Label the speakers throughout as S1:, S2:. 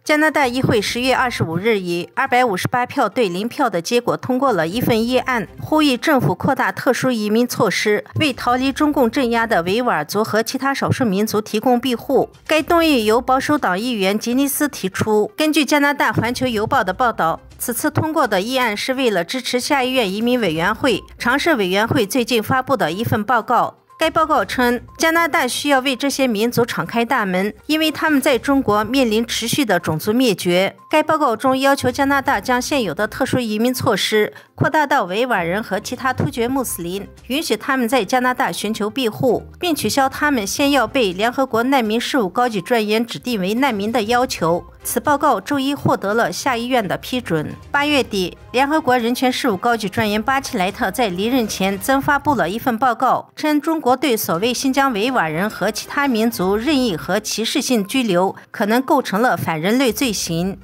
S1: 加拿大议会10月25日以258票对0票的结果通过了一份议案，呼吁政府扩大特殊移民措施，为逃离中共镇压的维吾尔族和其他少数民族提供庇护。该动议由保守党议员吉尼斯提出。根据加拿大环球邮报的报道，此次通过的议案是为了支持下议院移民委员会常设委员会最近发布的一份报告。该报告称，加拿大需要为这些民族敞开大门，因为他们在中国面临持续的种族灭绝。该报告中要求加拿大将现有的特殊移民措施扩大到维吾尔人和其他突厥穆斯林，允许他们在加拿大寻求庇护，并取消他们先要被联合国难民事务高级专员指定为难民的要求。此报告周一获得了下议院的批准。8月底，联合国人权事务高级专员巴切莱特在离任前曾发布了一份报告，称中国对所谓新疆维吾尔人和其他民族任意和歧视性拘留可能构成了反人类罪行。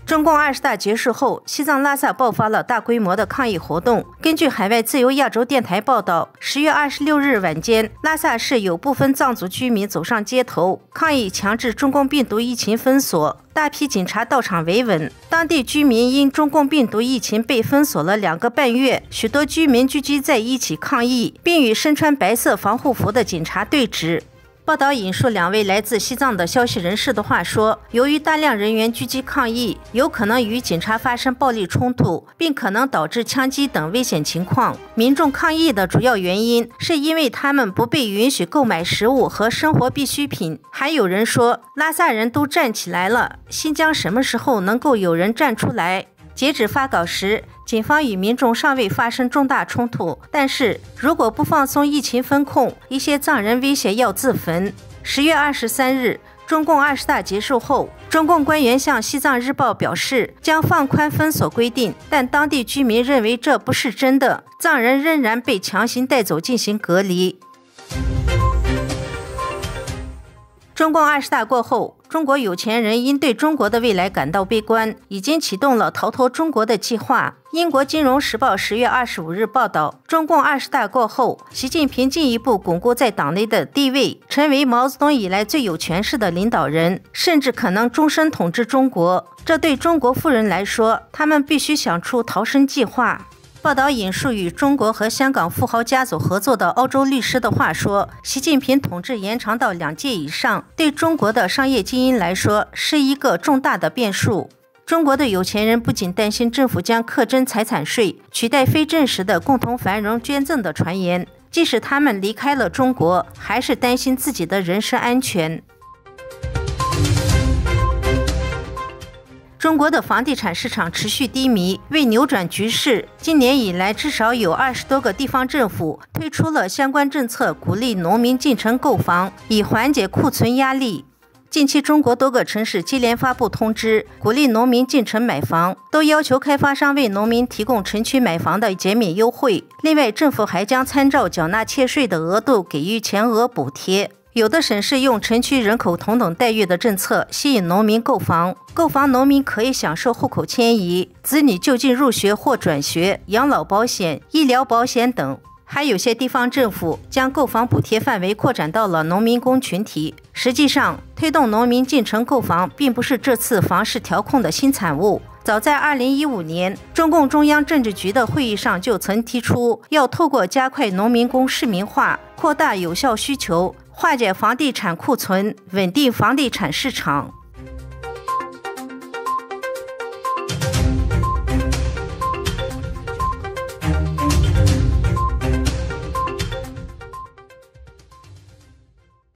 S1: 中共20大结束后，西藏拉萨爆发了大规模的抗议活动。根据海外自由亚洲电台报道，10月26日晚间，拉萨市有部分藏族居民走上街头，抗议强制中共病毒疫情封锁。大批警察到场维稳，当地居民因中共病毒疫情被封锁了2个半月，许多居民聚集在一起抗议，并与身穿白色防护服的警察对峙。报道引述2位来自西藏的消息人士的话说，由于大量人员聚集抗议，有可能与警察发生暴力冲突，并可能导致枪击等危险情况。民众抗议的主要原因是因为他们不被允许购买食物和生活必需品。还有人说，拉萨人都站起来了，新疆什么时候能够有人站出来？截止发稿时，警方与民众尚未发生重大冲突，但是如果不放松疫情封控，一些藏人威胁要自焚。10月23日，中共20大结束后，中共官员向西藏日报表示将放宽封锁规定，但当地居民认为这不是真的，藏人仍然被强行带走进行隔离。中共20大过后，中国有钱人因对中国的未来感到悲观，已经启动了逃脱中国的计划。英国金融时报10月25日报道，中共20大过后，习近平进一步巩固在党内的地位，成为毛泽东以来最有权势的领导人，甚至可能终身统治中国。这对中国富人来说，他们必须想出逃生计划。报道引述与中国和香港富豪家族合作的澳洲律师的话说，习近平统治延长到2届以上，对中国的商业精英来说是一个重大的变数。中国的有钱人不仅担心政府将课征财产税，取代非正式的共同繁荣捐赠的传言，即使他们离开了中国，还是担心自己的人身安全。中国的房地产市场持续低迷，为扭转局势，今年以来至少有20多个地方政府推出了相关政策，鼓励农民进城购房，以缓解库存压力。近期，中国多个城市接连发布通知，鼓励农民进城买房，都要求开发商为农民提供城区买房的减免优惠。另外，政府还将参照缴纳契税的额度给予全额补贴。有的省市用城区人口同等待遇的政策吸引农民购房，农民可以享受户口迁移、子女就近入学或转学、养老保险、医疗保险等。还有些地方政府将购房补贴范围扩展到了农民工群体。实际上，推动农民进城购房并不是这次房市调控的新产物。早在2015年，中共中央政治局的会议上就曾提出，要透过加快农民工市民化，扩大有效需求，化解房地产库存，稳定房地产市场。